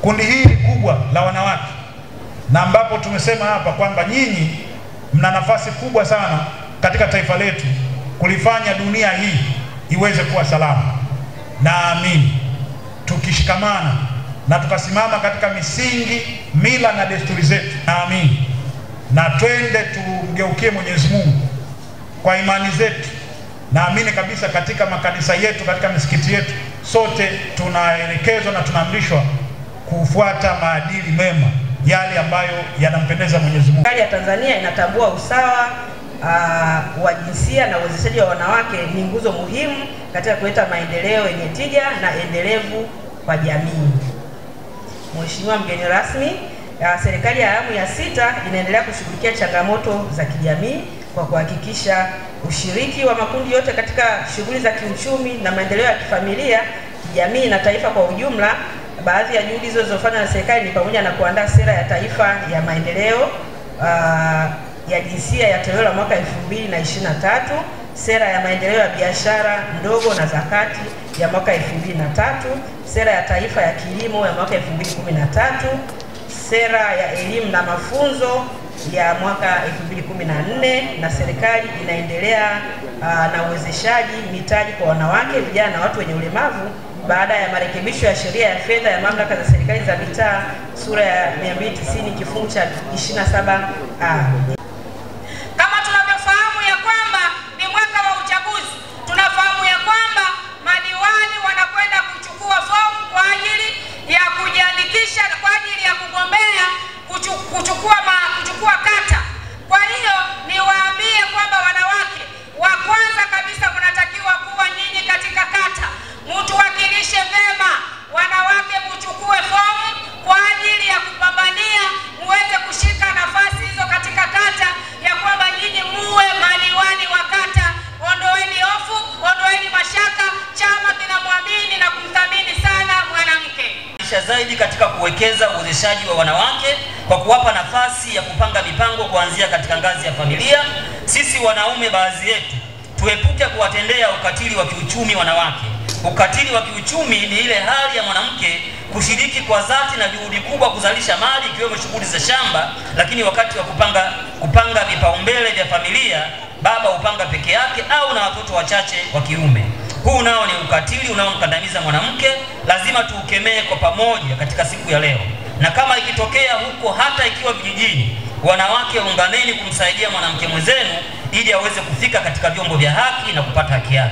kundi hili kubwa la wanawake, na ambapo tumesema hapa kwamba nyinyi mna nafasi kubwa sana katika taifa letu kulifanya dunia hii iweze kuwa salama. Naamini tukishikamana na tukasimama katika misingi, mila na desturi zetu, naamini na twende tumgeukie Mwenyezi Mungu kwa imani zetu, naamini kabisa katika makanisa yetu, katika misikiti yetu, sote tunaelekezwa na tunaamrishwa kufuata maadili mema, yale ambayo yanampendeza Mwenyezi Mungu. Serikali ya Tanzania inatambua usawa wa jinsia na uwezeshaji wa wanawake ni nguzo muhimu katika kuleta maendeleo yenye tija na endelevu kwa jamii. Mheshimiwa mgeni rasmi, serikali ya awamu ya 6 inaendelea kushughulikia changamoto za kijamii kwa kuhakikisha ushiriki wa makundi yote katika shughuli za kiuchumi na maendeleo ya kifamilia, kijamii na taifa kwa ujumla. Baadhi ya juhudi zilizofanywa na serikali ni pamoja na kuandaa sera ya taifa ya maendeleo ya jinsia ya toleo la mwaka 2023, sera ya maendeleo ya biashara ndogo na zakati ya mwaka 2003, sera ya taifa ya kilimo ya mwaka 2013, sera ya elimu na mafunzo ya mwaka 2014, na serikali inaendelea na uwezeshaji mitaji kwa wanawake, vijana na watu wenye ulemavu baada ya marekebisho ya sheria ya fedha ya mamlaka za serikali za mitaa sura ya 290 kifungu cha 27A. Kama tunavyofahamu ya kwamba ni mwaka wa uchaguzi, tunafahamu ya kwamba madiwani wanakwenda kuchukua fomu kwa ajili ya kujiandikisha kwa ajili ya kugombea kuchukua kata. Kwa hiyo niwaambie kwamba wanawake, wa kwanza kabisa mnatakiwa kuwa nyinyi katika kata, mtuwakilishe vema. Wanawake mchukue fomu kwa ajili ya kupambania muweze kushika nafasi hizo katika kata, ya kwamba nyinyi muwe madiwani wa kata. Ondoeni hofu, ondoeni mashaka. Chama kinamwamini na kumthamini sana mwanamke zaidi katika kuwekeza uwezeshaji wa wanawake kwa kuwapa nafasi ya kupanga mipango kuanzia katika ngazi ya familia. Sisi wanaume, baadhi yetu, tuepuke kuwatendea ukatili wa kiuchumi wanawake. Ukatili wa kiuchumi ni ile hali ya mwanamke kushiriki kwa dhati na juhudi kubwa kuzalisha mali, ikiwemo shughuli za shamba, lakini wakati wa kupanga vipaumbele vya familia, baba upanga peke yake au na watoto wachache wa kiume. Huu nao ni ukatili unaomkandamiza mwanamke, lazima tuukemee kwa pamoja katika siku ya leo. Na kama ikitokea huko, hata ikiwa vijijini, wanawake unganeni kumsaidia mwanamke mwenzenu ili aweze kufika katika vyombo vya haki na kupata haki yake.